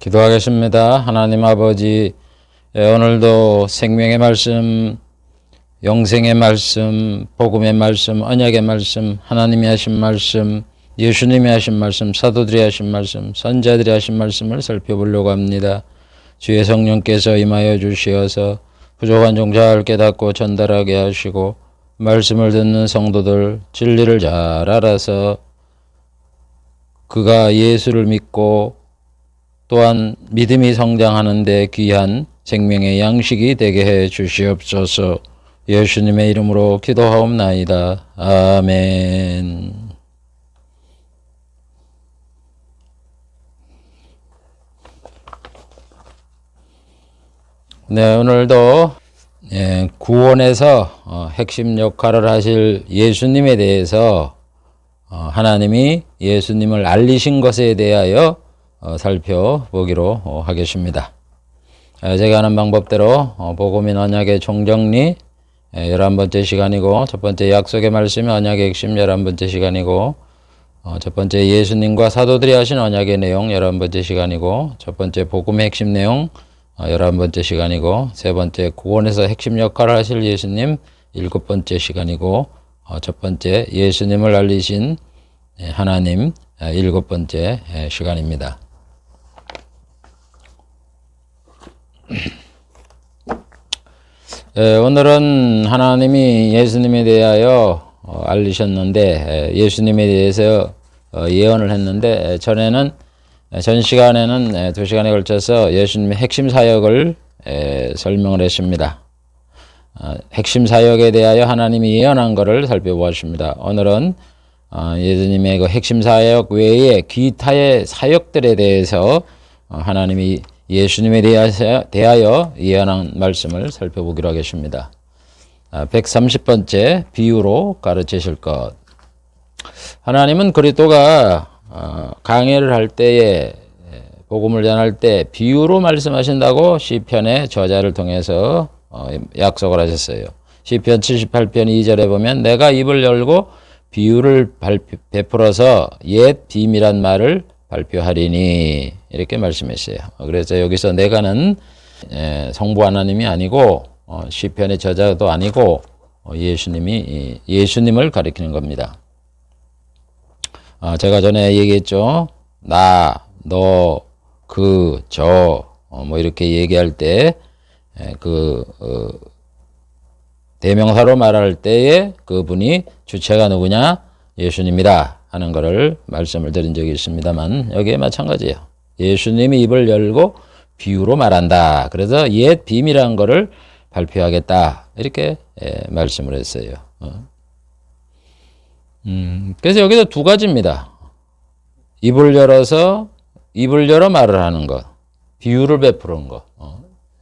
기도하겠습니다. 하나님 아버지, 오늘도 생명의 말씀, 영생의 말씀, 복음의 말씀, 언약의 말씀, 하나님이 하신 말씀, 예수님이 하신 말씀, 사도들이 하신 말씀, 선자들이 하신 말씀을 살펴보려고 합니다. 주의 성령께서 임하여 주시어서 부족한 종 잘 깨닫고 전달하게 하시고 말씀을 듣는 성도들 진리를 잘 알아서 그가 예수를 믿고 또한 믿음이 성장하는 데 귀한 생명의 양식이 되게 해 주시옵소서. 예수님의 이름으로 기도하옵나이다. 아멘. 네, 오늘도 구원에서 핵심 역할을 하실 예수님에 대해서 하나님이 예수님을 알리신 것에 대하여 살펴보기로 하겠습니다. 제가 하는 방법대로 복음인 언약의 총정리 11번째 시간이고, 첫 번째 약속의 말씀이 언약의 핵심 11번째 시간이고, 첫 번째 예수님과 사도들이 하신 언약의 내용 11번째 시간이고, 첫 번째 복음의 핵심 내용 11번째 시간이고, 세 번째 구원에서 핵심 역할을 하실 예수님 7번째 시간이고, 첫 번째 예수님을 알리신 하나님 7번째 시간입니다. 오늘은 하나님이 예수님에 대하여 알리셨는데, 예수님에 대해서 예언을 했는데, 전 시간에는 2시간에 걸쳐서 예수님의 핵심 사역을 설명을 했습니다. 핵심 사역에 대하여 하나님이 예언한 것을 살펴보았습니다. 오늘은 예수님의 그 핵심 사역 외에 기타의 사역들에 대해서 하나님이 예수님에 대하여 예언한 말씀을 살펴보기로 하겠습니다. 130번째 비유로 가르치실 것. 하나님은 그리스도가 강해를 할 때에, 복음을 전할 때 비유로 말씀하신다고 시편의 저자를 통해서 약속을 하셨어요. 시편 78편 2절에 보면 내가 입을 열고 비유를 베풀어서 옛 비밀한 말을 발표하리니, 이렇게 말씀했어요. 그래서 여기서 내가는 성부 하나님이 아니고 시편의 저자도 아니고 예수님을 가리키는 겁니다. 제가 전에 얘기했죠. 나, 너, 그, 저, 뭐 이렇게 얘기할 때 대명사로 말할 때에 그분이 주체가 누구냐? 예수님이다 하는 것을 말씀을 드린 적이 있습니다만, 여기에 마찬가지예요. 예수님이 입을 열고 비유로 말한다. 그래서 옛 비밀한 것을 발표하겠다. 이렇게 말씀을 했어요. 그래서 여기서 두 가지입니다. 입을 열어 말을 하는 것, 비유를 베푸는 것.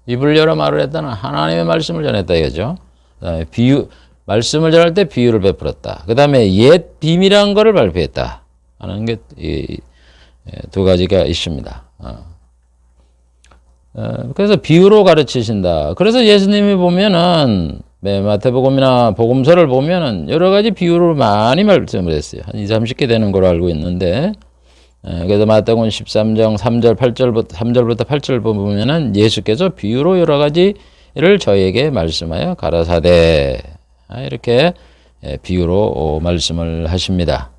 입을 열어 말을 했다는 하나님의 말씀을 전했다 이거죠. 말씀을 전할 때 비유를 베풀었다. 그 다음에 옛 비밀한 것을 발표했다 하는 게 두 가지가 있습니다. 그래서 비유로 가르치신다. 그래서 예수님이 보면은 마태복음이나 복음서를 보면은 여러 가지 비유로 많이 말씀을 했어요. 한 20, 30개 되는 걸로 알고 있는데, 그래서 마태복음 13장 3절부터 8절 보면은 예수께서 비유로 여러 가지를 저에게 말씀하여 가라사대, 이렇게 비유로 말씀을 하십니다.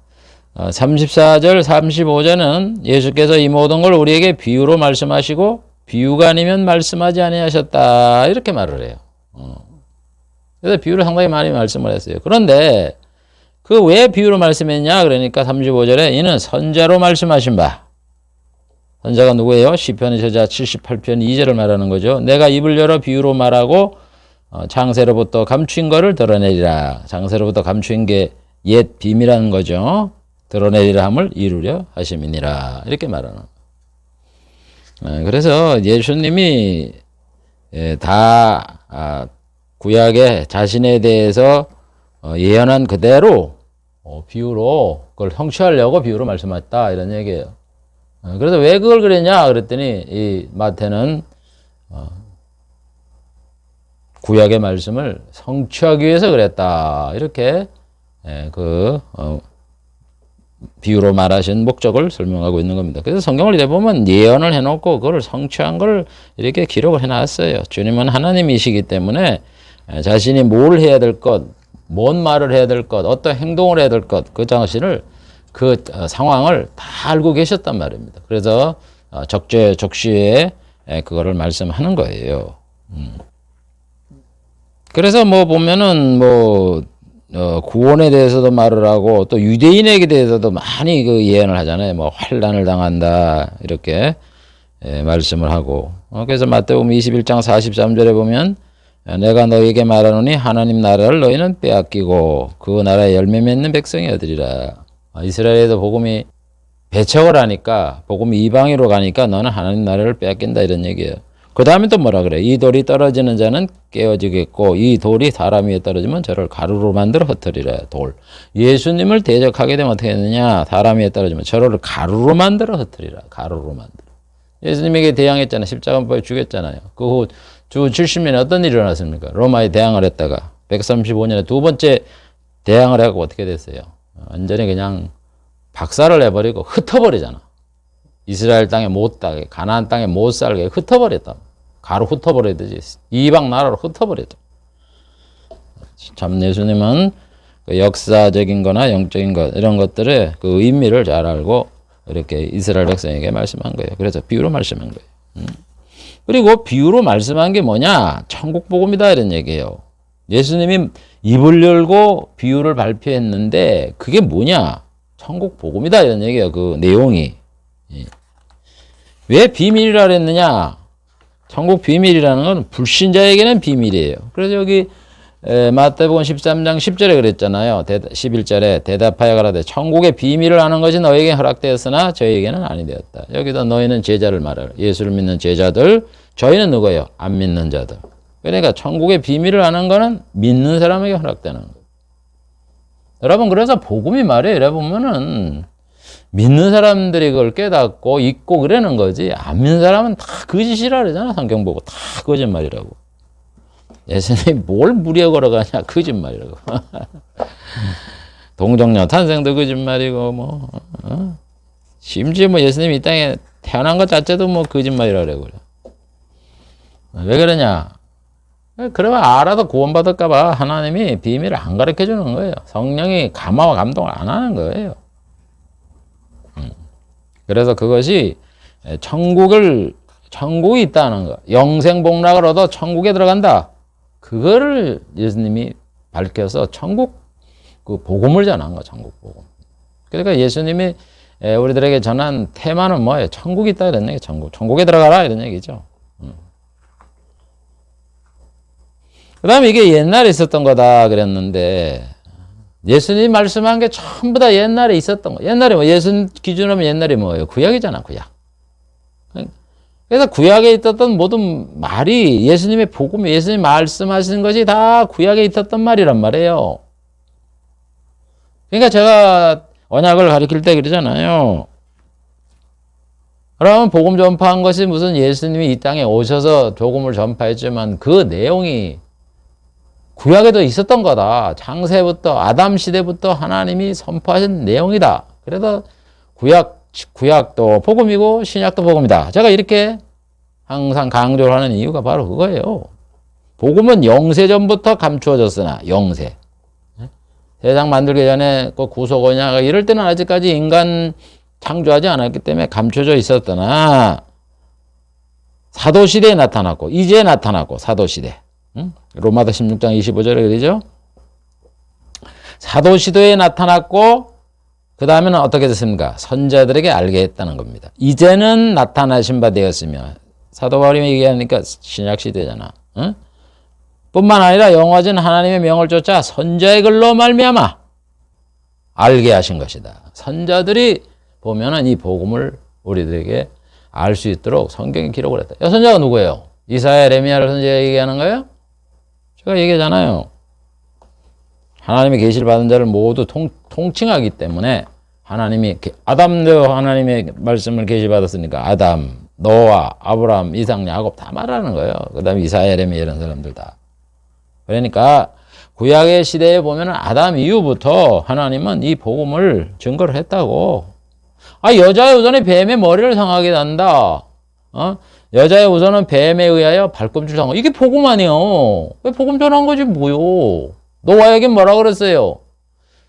34절 35절은 예수께서 이 모든 걸 우리에게 비유로 말씀하시고 비유가 아니면 말씀하지 아니하셨다, 이렇게 말을 해요. 그래서 비유를 상당히 많이 말씀을 했어요. 그런데 그 왜 비유로 말씀했냐? 그러니까 35절에 이는 선자로 말씀하신 바. 선자가 누구예요? 시편의 저자 78편 2절을 말하는 거죠. 내가 입을 열어 비유로 말하고 장세로부터 감추인 거를 드러내리라. 장세로부터 감추인 게 옛 비밀하는 거죠. 드러내리라 함을 이루려 하심이니라. 이렇게 말하는. 그래서 예수님이 다 구약에 자신에 대해서 예언한 그대로 비유로 그걸 성취하려고 비유로 말씀했다, 이런 얘기예요. 그래서 왜 그걸 그랬냐 그랬더니 이 마태는 구약의 말씀을 성취하기 위해서 그랬다, 이렇게 비유로 말하신 목적을 설명하고 있는 겁니다. 그래서 성경을 이래 보면 예언을 해놓고 그걸 성취한 걸 이렇게 기록을 해놨어요. 주님은 하나님이시기 때문에 자신이 뭘 해야 될 것, 뭔 말을 해야 될 것, 어떤 행동을 해야 될 것, 그 자신을 그 상황을 다 알고 계셨단 말입니다. 그래서 적시에 그거를 말씀하는 거예요. 그래서 뭐 보면은 뭐 구원에 대해서도 말을 하고 또 유대인에게 대해서도 많이 그 예언을 하잖아요. 뭐 환난을 당한다 이렇게 말씀을 하고 그래서 마태복음 21장 43절에 보면 내가 너희에게 말하노니 하나님 나라를 너희는 빼앗기고 그 나라에 열매 맺는 백성이 얻으리라. 이스라엘에도 복음이 배척을 하니까 복음이 이방으로 가니까 너는 하나님 나라를 빼앗긴다 이런 얘기예요. 그 다음에 또 뭐라 그래? 이 돌이 떨어지는 자는 깨어지겠고 이 돌이 사람 위에 떨어지면 저를 가루로 만들어 흩으리라. 돌. 예수님을 대적하게 되면 어떻게 되느냐? 사람 위에 떨어지면 저를 가루로 만들어 흩으리라. 가루로 만들어. 예수님에게 대항했잖아요. 십자가에 죽였잖아요. 그 후 주 70년에 어떤 일이 일어났습니까? 로마에 대항을 했다가 135년에 두 번째 대항을 해갖고 어떻게 됐어요? 완전히 그냥 박살을 내버리고 흩어버리잖아. 이스라엘 땅에 못 가게, 가나안 땅에 못 살게 흩어버렸다. 가루 흩어버리듯이 이방 나라로 흩어버렸다. 참 예수님은 그 역사적인 거나 영적인 것 이런 것들의 그 의미를 잘 알고 이렇게 이스라엘 백성에게 말씀한 거예요. 그래서 비유로 말씀한 거예요. 그리고 비유로 말씀한 게 뭐냐? 천국 복음이다 이런 얘기예요. 예수님이 입을 열고 비유를 발표했는데 그게 뭐냐? 천국 복음이다 이런 얘기예요. 그 내용이. 왜 비밀이라 그랬느냐? 천국 비밀이라는 건 불신자에게는 비밀이에요. 그래서 여기 마태복음 13장 10절에 그랬잖아요. 11절에 대답하여 가라되 천국의 비밀을 아는 것이 너에게 허락되었으나 저희에게는 아니 되었다. 여기다 너희는 제자를 말하라. 예수를 믿는 제자들, 저희는 누구예요? 안 믿는 자들. 그러니까 천국의 비밀을 아는 거는 믿는 사람에게 허락되는 거예요. 여러분 그래서 복음이 말이에요. 이래 보면은 믿는 사람들이 그걸 깨닫고 있고 그러는 거지 안 믿는 사람은 다 거짓이라 그러잖아. 성경 보고 다 거짓말이라고. 예수님이 뭘 무리에 걸어가냐 거짓말이라고. 동정녀 탄생도 거짓말이고 뭐 심지어 뭐 예수님이 이 땅에 태어난 것 자체도 뭐 거짓말이라고 그래. 왜 그러냐? 그러면 알아도 구원받을까 봐 하나님이 비밀을 안 가르쳐 주는 거예요. 성령이 감화와 감동을 안 하는 거예요. 그래서 그것이 천국이 있다는 거. 영생복락을 얻어 천국에 들어간다. 그거를 예수님이 밝혀서 천국 그 복음을 전한 거, 천국 복음. 그러니까 예수님이 우리들에게 전한 테마는 뭐예요? 천국이 있다 이런 얘기. 천국에 들어가라 이런 얘기죠. 그다음에 이게 옛날에 있었던 거다 그랬는데 예수님이 말씀한 게 전부 다 옛날에 있었던 거. 옛날에 뭐 예수님 기준으로 하면 옛날에 뭐예요? 구약이잖아, 구약. 그래서 구약에 있었던 모든 말이 예수님의 복음, 예수님 말씀하시는 것이 다 구약에 있었던 말이란 말이에요. 그러니까 제가 언약을 가르칠 때 그러잖아요. 그러면 복음 전파한 것이 무슨 예수님이 이 땅에 오셔서 복음을 전파했지만 그 내용이 구약에도 있었던 거다. 창세부터 아담 시대부터 하나님이 선포하신 내용이다. 그래서 구약도 복음이고 신약도 복음이다. 제가 이렇게 항상 강조를 하는 이유가 바로 그거예요. 복음은 영세 전부터 감추어졌으나 영세. 세상 만들기 전에 그 구속원이나 이럴 때는 아직까지 인간 창조하지 않았기 때문에 감춰져 있었더나 사도시대에 나타났고 이제 나타났고 사도시대. 로마서 16장 25절에 그러죠. 사도시대에 나타났고 그 다음에는 어떻게 됐습니까? 선자들에게 알게 했다는 겁니다. 이제는 나타나신 바 되었으며 사도 바울이 얘기하니까 신약시대잖아. 응? 뿐만 아니라 영화진 하나님의 명을 쫓아 선자의 글로 말미암아 알게 하신 것이다. 선자들이 보면은 이 복음을 우리들에게 알 수 있도록 성경에 기록을 했다. 선자가 누구예요? 이사야, 에레미야를 선지자가 얘기하는 거예요? 제가 얘기하잖아요. 하나님의 계시를 받은 자를 모두 통칭하기 때문에 하나님이 아담도 하나님의 말씀을 계시받았으니까 아담, 노아, 아브라함, 이삭, 야곱 다 말하는 거예요. 그 다음에 이사야, 에레미야 이런 사람들 다. 그러니까 구약의 시대에 보면 아담 이후부터 하나님은 이 복음을 증거를 했다고. 여자의 우선이 뱀의 머리를 상하게 한다. 여자의 우선은 뱀에 의하여 발꿈치를 상하고. 이게 복음 아니에요. 왜 복음 전한 거지 뭐요. 노아에게 뭐라 그랬어요?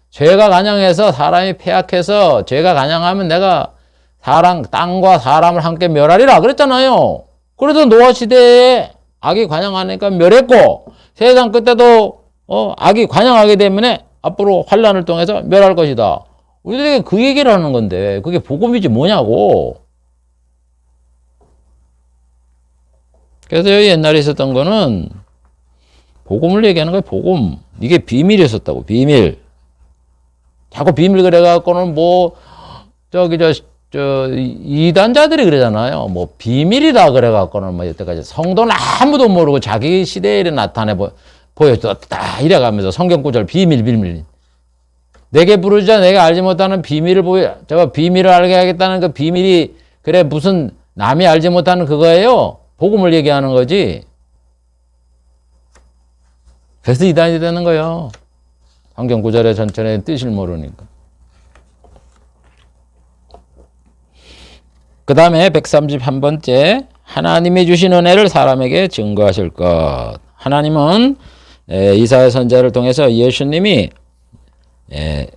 죄가 간영해서 사람이 패악해서 죄가 간영하면 내가 땅과 사람을 함께 멸하리라 그랬잖아요. 그래도 노아 시대에 악이 관영하니까 멸했고 세상 끝에도 악이 관영하기 때문에 앞으로 환란을 통해서 멸할 것이다. 우리들에게 그 얘기를 하는 건데 그게 복음이지 뭐냐고. 그래서 옛날에 있었던 거는 복음을 얘기하는 거예요. 복음. 이게 비밀이었었다고. 비밀. 자꾸 비밀 그래갖고는 이단자들이 그러잖아요. 비밀이다 그래갖고는 여태까지 성도는 아무도 모르고 자기 시대에 나타내 보여줬다 이래가면서 성경 구절 비밀. 내게 부르자 내가 알지 못하는 비밀을 제가 비밀을 알게 하겠다는 그 비밀이 그래 무슨 남이 알지 못하는 그거예요. 복음을 얘기하는 거지. 그래서 이단이 되는 거예요. 성경 구절의 전체의 뜻을 모르니까. 그 다음에 131번째 하나님이 주신 은혜를 사람에게 증거하실 것. 하나님은 이사야 선지자를 통해서 예수님이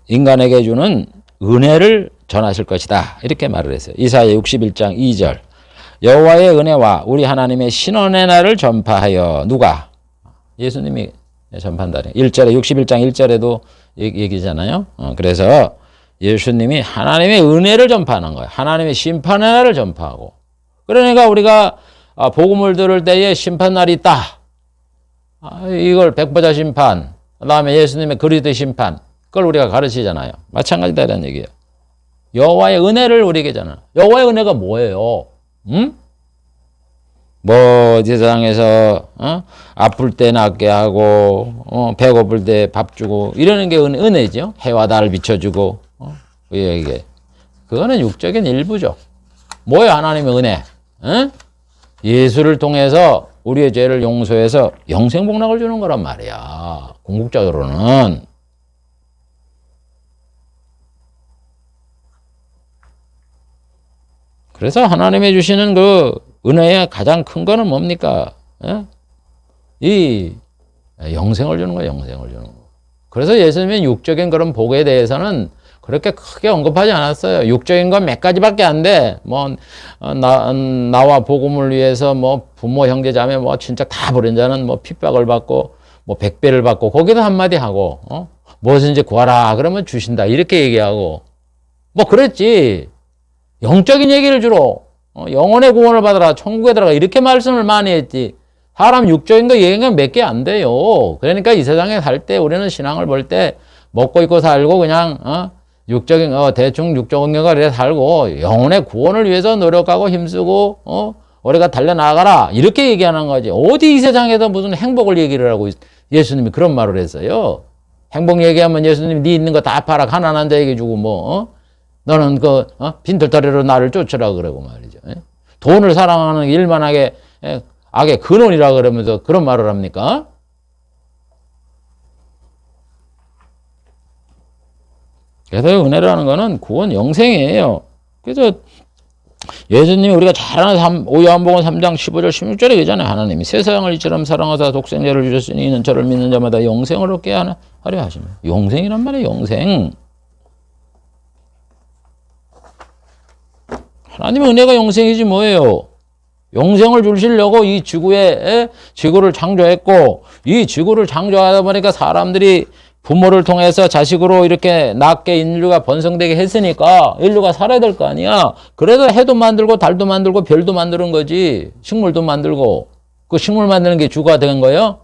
인간에게 주는 은혜를 전하실 것이다. 이렇게 말을 했어요. 이사야 61장 2절. 여호와의 은혜와 우리 하나님의 신원의 날을 전파하여 누가? 예수님이 전파한다. 1절에 61장 1절에도 얘기잖아요. 그래서 예수님이 하나님의 은혜를 전파하는 거예요. 하나님의 심판의 날을 전파하고. 그러니까 우리가 복음을 들을 때에 심판날이 있다. 이걸 백보자 심판, 그 다음에 예수님의 그리스도 심판, 그걸 우리가 가르치잖아요. 마찬가지다 이런 얘기예요. 여호와의 은혜를 우리에게 잖아요. 여호와의 은혜가 뭐예요? 세상에서 아플 때 낫게 하고 배고플 때 밥 주고 이러는 게 은혜죠. 해와 달을 비춰주고 이게 그거는 육적인 일부죠. 뭐예요 하나님의 은혜? 예수를 통해서 우리의 죄를 용서해서 영생복락을 주는 거란 말이야. 궁극적으로는. 그래서 하나님이 주시는 그 은혜의 가장 큰 거는 뭡니까? 이 영생을 주는 거예요. 영생을 주는 거. 그래서 예수님의 육적인 그런 복에 대해서는 그렇게 크게 언급하지 않았어요. 육적인 건 몇 가지밖에 안 돼. 나와 복음을 위해서 부모, 형제, 자매 진짜 다 버린 자는 핍박을 받고 백배를 받고 거기도 한마디 하고 무엇인지 구하라 그러면 주신다 이렇게 얘기하고 그랬지. 영적인 얘기를 주로 영혼의 구원을 받아라 천국에 들어가 이렇게 말씀을 많이 했지. 사람 육적인 거 얘기가 몇 개 안 돼요. 그러니까 이 세상에 살 때 우리는 신앙을 볼 때 먹고 입고 살고 그냥 육적인 대충 육적인 거를 살고 영혼의 구원을 위해서 노력하고 힘쓰고 우리가 달려나가라 이렇게 얘기하는 거지. 어디 이 세상에서 무슨 행복을 얘기를 하고 예수님이 그런 말을 했어요. 행복 얘기하면 예수님이 네 있는 거 다 팔아 가난한 자에게 주고 너는 빈털터리로 나를 쫓으라 그러고 말이죠. 돈을 사랑하는 일만하게 악의 근원이라 그러면서 그런 말을 합니까? 그래서 은혜라는 거는 구원 영생이에요. 그래서 예수님이 우리가 잘 아는 요한복음 3장 15절 16절에 그잖아요. 하나님이 세상을 이처럼 사랑하사 독생자를 주셨으니 이는 저를 믿는 자마다 영생을 얻게 하려 하십니다. 영생이란 말이에요. 영생. 하나님의 은혜가 영생이지 뭐예요. 영생을 주시려고 이 지구를 창조했고 이 지구를 창조하다 보니까 사람들이 부모를 통해서 자식으로 이렇게 낳게 인류가 번성되게 했으니까 인류가 살아야 될 거 아니야. 그래서 해도 만들고 달도 만들고 별도 만드는 거지. 식물도 만들고. 그 식물 만드는 게 주가 된 거예요?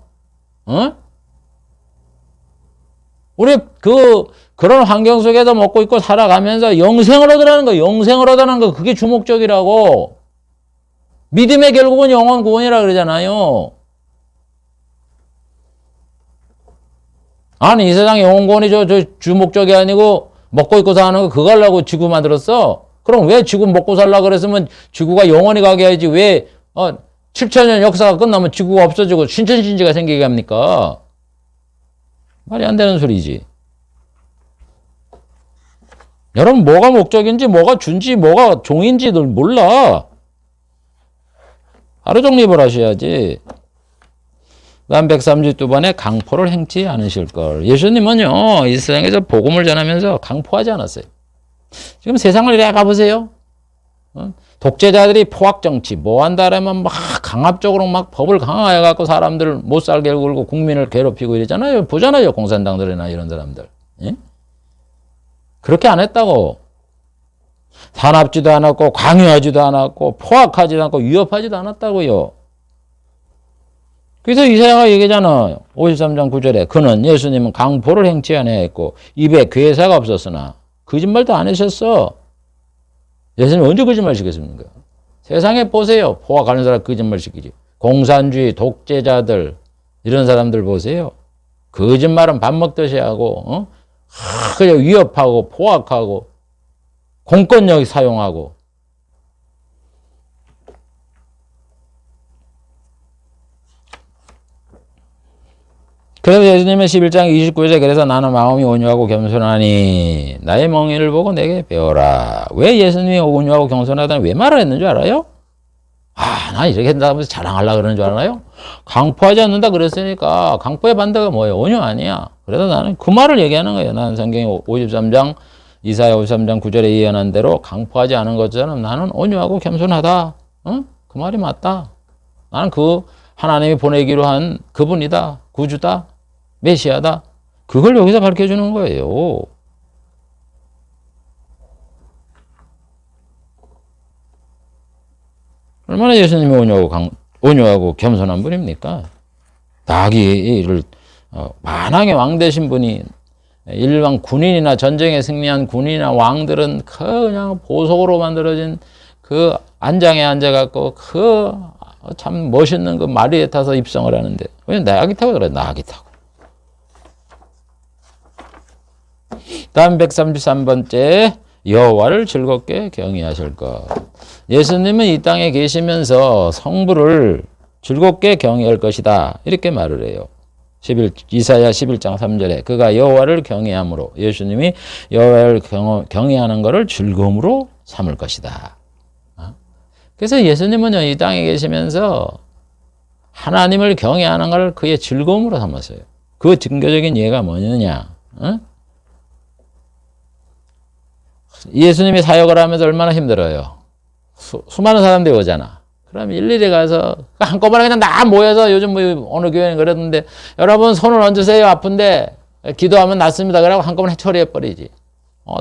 우리 그런 환경 속에서 먹고 있고 살아가면서 영생을 얻으라는 거, 영생을 얻으라는 거, 그게 주목적이라고. 믿음의 결국은 영원 구원이라 그러잖아요. 아니, 이 세상에 영원 구원이 저 주목적이 아니고 먹고 있고 사는 거 그거 하려고 지구 만들었어? 그럼 왜 지구 먹고 살라 그랬으면 지구가 영원히 가게 해야지 왜 7천년 역사가 끝나면 지구가 없어지고 신천신지가 생기게 합니까? 말이 안 되는 소리지. 여러분 뭐가 목적인지 뭐가 준지 뭐가 종인지들 몰라. 바로 정립을 하셔야지. 다음 132번에 강포를 행치 않으실 걸. 예수님은요 이 세상에서 복음을 전하면서 강포하지 않았어요. 지금 세상을 이래 가보세요. 독재자들이 포악정치 뭐 한다라면 막 강압적으로 막 법을 강화해갖고 사람들을 못 살게 굴고 국민을 괴롭히고 이러잖아요. 보잖아요. 공산당들이나 이런 사람들. 예? 그렇게 안 했다고. 탄압지도 않았고 강요하지도 않았고 포악하지도 않고 위협하지도 않았다고요. 그래서 이사야가 얘기하잖아. 53장 9절에 그는 예수님은 강포를 행치 아니하였고 입에 괴사가 없었으나 거짓말도 안 하셨어. 예수님 언제 거짓말 시켰습니까? 세상에 보세요. 포악하는 사람 거짓말 시키지. 공산주의 독재자들 이런 사람들 보세요. 거짓말은 밥 먹듯이 하고 그냥 위협하고 포악하고 공권력 사용하고. 그래서 예수님은 11장 29절에 그래서 나는 마음이 온유하고 겸손하니 나의 멍에를 보고 내게 배워라. 왜 예수님이 온유하고 겸손하다는 왜 말을 했는 줄 알아요? 나 이렇게 한다면서 자랑하려고 그러는 줄 알아요? 강포하지 않는다 그랬으니까 강포의 반대가 뭐예요? 온유 아니야. 그래서 나는 그 말을 얘기하는 거예요. 나는 성경이 53장 이사야 53장 9절에 예언한 대로 강포하지 않은 것처럼 나는 온유하고 겸손하다. 그 말이 맞다. 나는 그 하나님이 보내기로 한 그분이다. 구주다. 메시아다. 그걸 여기서 밝혀주는 거예요. 얼마나 예수님이 온유하고 겸손한 분입니까? 나귀를 만왕의 왕 되신 분이 일반 군인이나 전쟁에 승리한 군인이나 왕들은 그냥 보석으로 만들어진 그 안장에 앉아갖고 그 참 멋있는 그 마리에 타서 입성을 하는데 왜 나귀 타고 그래? 나귀 타고. 다음 133번째 여호와를 즐겁게 경외하실 것. 예수님은 이 땅에 계시면서 성부를 즐겁게 경외할 것이다. 이렇게 말을 해요. 이사야 11장 3절에 그가 여호와를 경외함으로 예수님이 여호와를 경외하는 것을 즐거움으로 삼을 것이다. 그래서 예수님은요 이 땅에 계시면서 하나님을 경외하는 걸 그의 즐거움으로 삼았어요. 그 증거적인 예가 뭐냐냐? 예수님이 사역을 하면서 얼마나 힘들어요. 수많은 사람들이 오잖아. 그럼 일일이 가서 한꺼번에 그냥 다 모여서 요즘 뭐 어느 교회는 그랬는데 여러분 손을 얹으세요. 아픈데 기도하면 낫습니다. 그러고 한꺼번에 처리해버리지.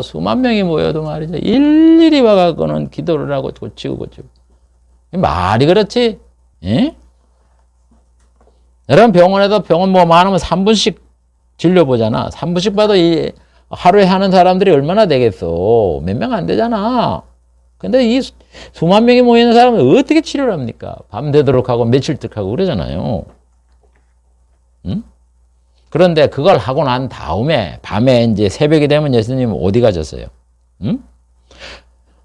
수만 명이 모여도 말이죠. 일일이 와갖고는 기도를 하고 고치고. 말이 그렇지? 예? 여러분 병원 뭐 많으면 3분씩 진료 보잖아. 3분씩 봐도 이 하루에 하는 사람들이 얼마나 되겠어. 몇 명 안 되잖아. 근데 이 수만 명이 모이는 사람은 어떻게 치료를 합니까? 밤새도록 하고 며칠씩 하고 그러잖아요. 응? 그런데 그걸 하고 난 다음에 밤에 이제 새벽이 되면 예수님은 어디 가셨어요? 응?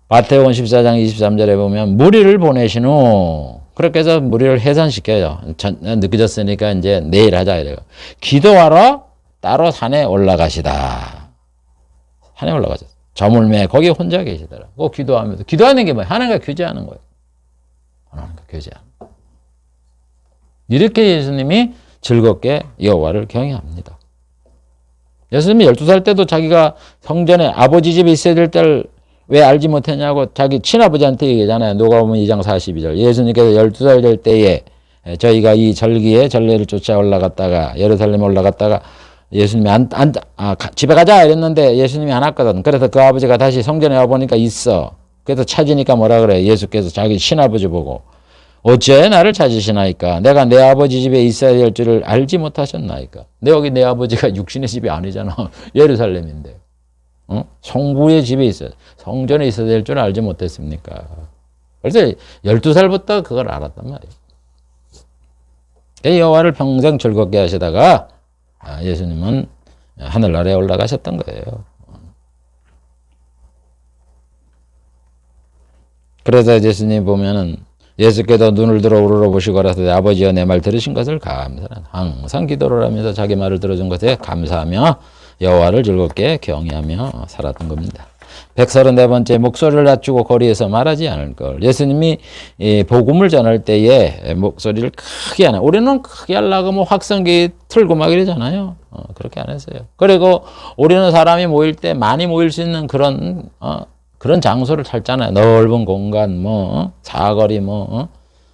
마태복음 14장 23절에 보면 무리를 보내신 후 그렇게 해서 무리를 해산시켜요. 늦어졌으니까 이제 내일 하자 이래요. 기도하러 따로 산에 올라가시다. 산에 올라가셨어요. 저물매 거기 혼자 계시더라. 그 기도하면서 기도하는 게 뭐야? 하나님과 교제하는 거예요. 하나님과 교제하는 거. 이렇게 예수님이 즐겁게 여호와를 경외합니다. 예수님이 12살 때도 자기가 성전에 아버지 집에 있어야 될 때를 왜 알지 못했냐고 자기 친아버지한테 얘기하잖아요. 누가복음 2장 42절. 예수님께서 12살 될 때에 저희가 이 절기에 전례를 쫓아 올라갔다가 예루살렘에 올라갔다가 예수님이 집에 가자 이랬는데 예수님이 안 왔거든. 그래서 그 아버지가 다시 성전에 와보니까 있어. 그래서 찾으니까 뭐라 그래? 예수께서 자기 친아버지 보고 어찌하여 나를 찾으시나이까? 내가 내 아버지 집에 있어야 될 줄을 알지 못하셨나이까? 근데 여기 내 아버지가 육신의 집이 아니잖아. 예루살렘인데. 성부의 집에 있어요. 성전에 있어야 될 줄 알지 못했습니까? 그래서 12살부터 그걸 알았단 말이에요. 여호와를 평생 즐겁게 하시다가 예수님은 하늘나라에 올라가셨던 거예요. 그래서 예수님 보면은 예수께서 눈을 들어 우러러보시고 아버지여 내 말 들으신 것을 감사하라. 항상 기도를 하면서 자기 말을 들어준 것에 감사하며 여호와를 즐겁게 경외하며 살았던 겁니다. 134번째 목소리를 낮추고 거리에서 말하지 않을 걸. 예수님이 복음을 전할 때에 목소리를 크게 안 해요. 우리는 크게 하려고 뭐 확성기 틀고 막 이러잖아요. 그렇게 안 했어요. 그리고 우리는 사람이 모일 때 많이 모일 수 있는 그런 장소를 찾잖아요. 넓은 공간, 사거리,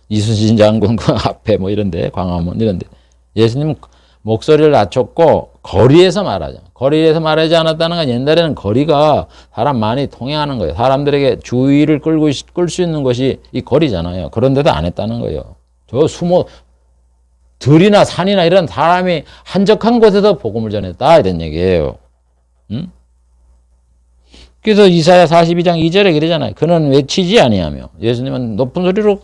이순신 장군 그 앞에 이런데, 광화문 이런데. 예수님은 목소리를 낮췄고 거리에서 말하죠. 거리에서 말하지 않았다는 건 옛날에는 거리가 사람 많이 통행하는 거예요. 사람들에게 주의를 끌 수 있는 것이 이 거리잖아요. 그런데도 안 했다는 거예요. 저 들이나 산이나 이런 사람이 한적한 곳에서 복음을 전했다 이런 얘기예요. 응? 그래서 이사야 42장 2절에 그러잖아요. 그는 외치지 아니하며. 예수님은 높은 소리로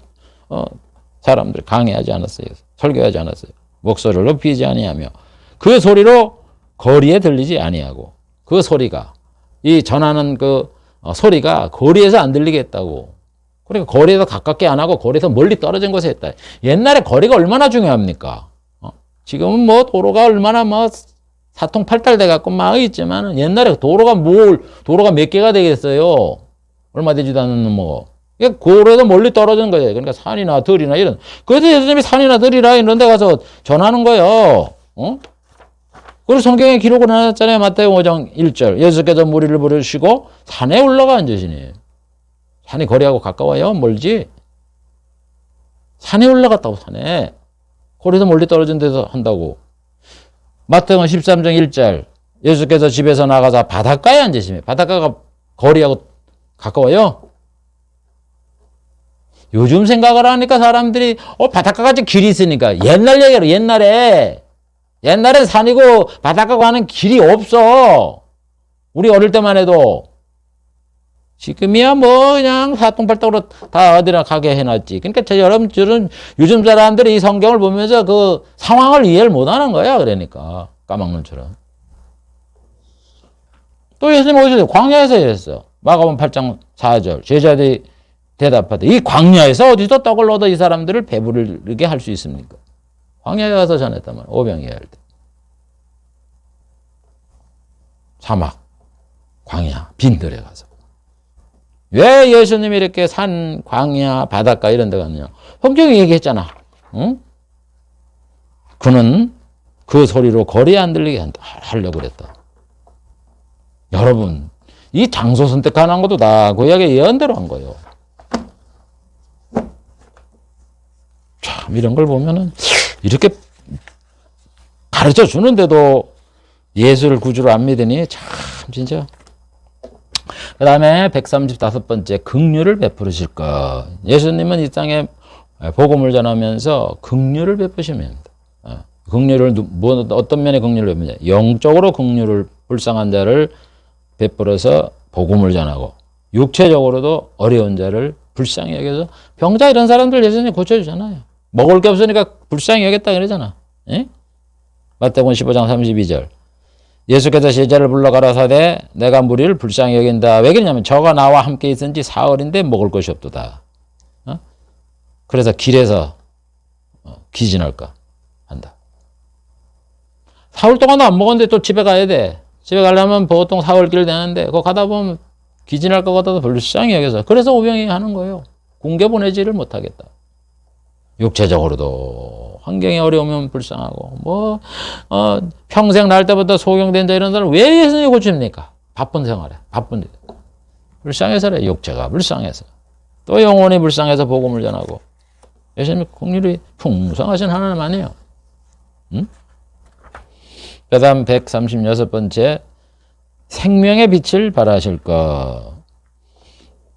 사람들 강해하지 않았어요. 설교하지 않았어요. 목소리를 높이지 아니하며 그 소리로 거리에 들리지 아니하고 그 소리가 이 전하는 그 소리가 거리에서 안 들리게 했다고. 그러니까 거리에서 가깝게 안 하고 거리에서 멀리 떨어진 곳에 했다. 옛날에 거리가 얼마나 중요합니까? 지금은 도로가 얼마나 사통팔달 돼갖고 막 있지만 옛날에 도로가 몇 개가 되겠어요? 얼마 되지도 않는 고로에서 멀리 떨어진 거예요. 그러니까 산이나 들이나 이런. 그래서 예수님이 산이나 들이나 이런 데 가서 전하는 거예요. 그리고 성경에 기록을 해놨잖아요. 마태복음 5장 1절. 예수께서 무리를 부르시고 산에 올라가 앉으시니. 산이 거리하고 가까워요? 멀지? 산에 올라갔다고, 산에. 거리에서 멀리 떨어진 데서 한다고. 마태복음 13장 1절. 예수께서 집에서 나가서 바닷가에 앉으시니. 바닷가가 거리하고 가까워요? 요즘 생각을 하니까 사람들이 바닷가까지 길이 있으니까 옛날 얘기로 옛날엔 산이고 바닷가 가는 길이 없어. 우리 어릴 때만 해도. 지금이야 그냥 사통팔떡으로 다 어디나 가게 해놨지. 그러니까 여러분들은 요즘 사람들이 이 성경을 보면서 그 상황을 이해를 못하는 거야. 그러니까 까막눈처럼. 또 예수님 어디서 광야에서 이랬어. 마가복음 8장 4절. 제자들이 대답하되 이 광야에서 어디서 떡을 얻어 이 사람들을 배부르게 할 수 있습니까? 광야에 가서 전했단 말이야. 오병이어 할 때. 사막, 광야, 빈들에 가서. 왜 예수님이 이렇게 산, 광야, 바닷가 이런 데 갔느냐? 성경이 얘기했잖아. 응? 그는 그 소리로 거리에 안 들리게 하려고 그랬다. 여러분, 이 장소 선택하는 것도 다 구약의 예언대로 한 거예요. 참 이런 걸 보면은 이렇게 가르쳐 주는데도 예수를 구주로 안 믿으니 참 진짜. 그 다음에 135번째 긍휼을 베푸실 것. 예수님은 이 땅에 복음을 전하면서 긍휼을 베푸시면 됩니다. 긍휼을 어떤 면에 긍휼을 베푸냐? 영적으로 긍휼을 불쌍한 자를 베풀어서 복음을 전하고 육체적으로도 어려운 자를 불쌍히 여겨서 병자 이런 사람들 예수님이 고쳐주잖아요. 먹을 게 없으니까 불쌍히 여겼다 그러잖아. 예? 마태복음 15장 32절. 예수께서 제자를 불러 가라사대 내가 무리를 불쌍히 여긴다. 왜 그러냐면 저가 나와 함께 있은 지 사흘인데 먹을 것이 없도다. 그래서 길에서 기진할까 한다. 사흘 동안 안 먹었는데 또 집에 가야 돼. 집에 가려면 보통 사흘길 되는데 그거 가다 보면 기진할 것 같아서 불쌍히 여겨서 그래서 오병이 하는 거예요. 공개 보내지를 못하겠다. 육체적으로도 환경이 어려우면 불쌍하고 평생 날 때부터 소경된 자 이런 사람 왜 예수님이 고칩니까? 바쁜 생활에 바쁜데 불쌍해서래. 육체가 불쌍해서 또 영혼이 불쌍해서 복음을 전하고 예수님이 긍휼이 풍성하신 하나님 아니에요. 응? 그 다음 136번째 생명의 빛을 발하실 것.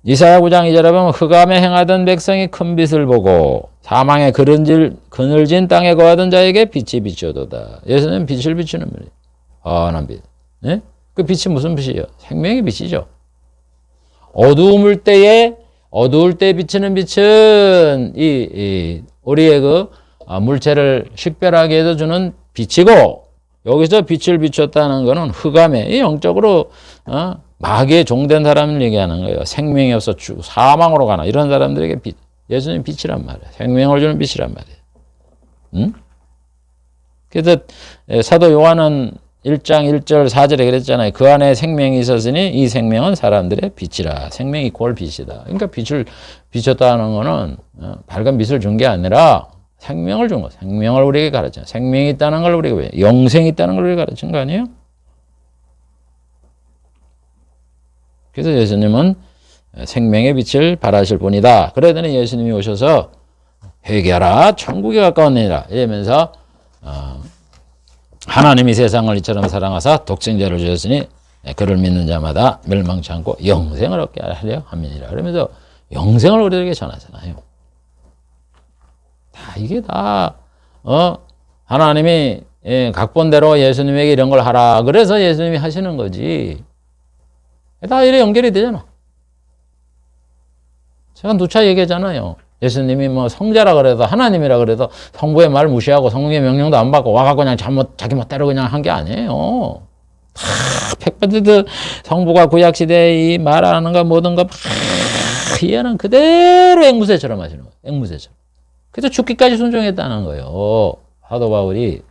이사야 9장 2절에 보면 흑암에 행하던 백성이 큰 빛을 보고 사망의 그늘진 땅에 거하던 자에게 빛이 비추어도다. 예수님은 빛을 비추는 분이에요. 환한 빛. 네? 그 빛이 무슨 빛이에요? 생명의 빛이죠. 어두울 때 비치는 빛은 우리의 그 물체를 식별하게 해서 주는 빛이고 여기서 빛을 비췄다는 것은 흑암에 영적으로 마귀의 종된 사람을 얘기하는 거예요. 생명이 없어 죽고 사망으로 가나 이런 사람들에게 빛. 예수님 빛이란 말이에요. 생명을 주는 빛이란 말이에요. 응? 그래서 사도 요한은 1장 1절 4절에 그랬잖아요. 그 안에 생명이 있었으니 이 생명은 사람들의 빛이라. 생명이 곧 빛이다. 그러니까 빛을 비췄다는 거는 밝은 빛을 준 게 아니라 생명을 준 거. 생명을 우리에게 가르쳐. 생명이 있다는 걸 우리가 왜? 영생이 있다는 걸 우리가 가르친 거 아니에요? 그래서 예수님은 생명의 빛을 발하실 분이다. 그러더니 예수님이 오셔서 회개하라 천국에 가까웠느니라 이러면서 하나님이 세상을 이처럼 사랑하사 독생자를 주셨으니 그를 믿는 자마다 멸망치 않고 영생을 얻게 하려 함이니라. 그러면서 영생을 우리에게 전하잖아요. 다 이게 다 하나님이 각본대로 예수님에게 이런 걸 하라 그래서 예수님이 하시는 거지. 다 이래 연결이 되잖아. 제가 누차 얘기하잖아요. 예수님이 뭐 성자라 그래도 하나님이라 그래도 성부의 말 무시하고 성령의 명령도 안 받고 와갖고 그냥 자기 멋대로 그냥 한 게 아니에요. 다 100% 성부가 구약시대에 이 말하는 거 모든 거 이해는 그대로 앵무새처럼 하시는 거예요. 앵무새처럼. 그래서 죽기까지 순종했다는 거예요. 사도 바울이.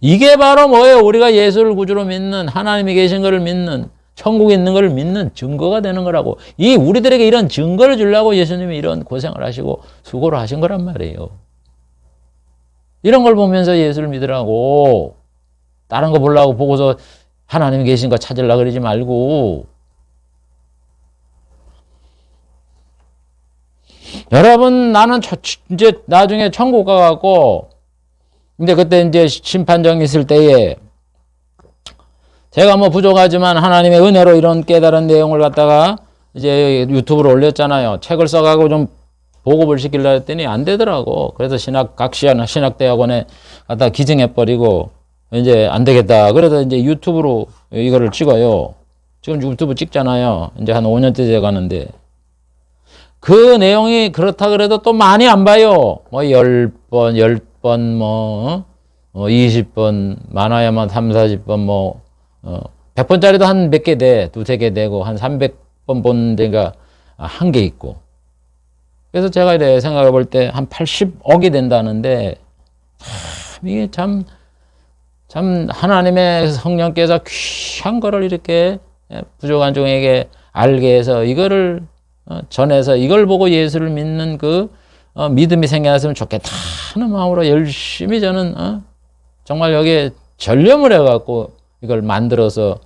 이게 바로 뭐예요? 우리가 예수를 구주로 믿는 하나님이 계신 것을 믿는 천국에 있는 걸 믿는 증거가 되는 거라고. 이 우리들에게 이런 증거를 주려고 예수님이 이런 고생을 하시고 수고를 하신 거란 말이에요. 이런 걸 보면서 예수를 믿으라고. 다른 거 보려고 보고서 하나님이 계신 거 찾으려고 그러지 말고. 여러분, 나는 이제 나중에 천국 가갖고 이제 그때 이제 심판정 있을 때에 제가 뭐 부족하지만 하나님의 은혜로 이런 깨달은 내용을 갖다가 이제 유튜브로 올렸잖아요. 책을 써가고 좀 보급을 시키려 했더니 안 되더라고. 그래서 각 신학대학원에 갖다 기증해버리고 이제 안 되겠다. 그래서 이제 유튜브로 이거를 찍어요. 지금 유튜브 찍잖아요. 이제 한 5년째 돼 가는데. 그 내용이 그렇다 그래도 또 많이 안 봐요. 뭐 10번, 10번, 20번, 많아야만 3, 40번, 100번짜리도 한 몇 개 돼. 두세 개 되고, 한 300번 본 데가 한 개 있고. 그래서 제가 이래 생각해 볼 때 한 80억이 된다는데, 이게 참 하나님의 성령께서 귀한 거를 이렇게 부족한 종에게 알게 해서 이거를 전해서 이걸 보고 예수를 믿는 그 믿음이 생겨났으면 좋겠다 하는 마음으로 열심히 저는 정말 여기에 전념을 해갖고 이걸 만들어서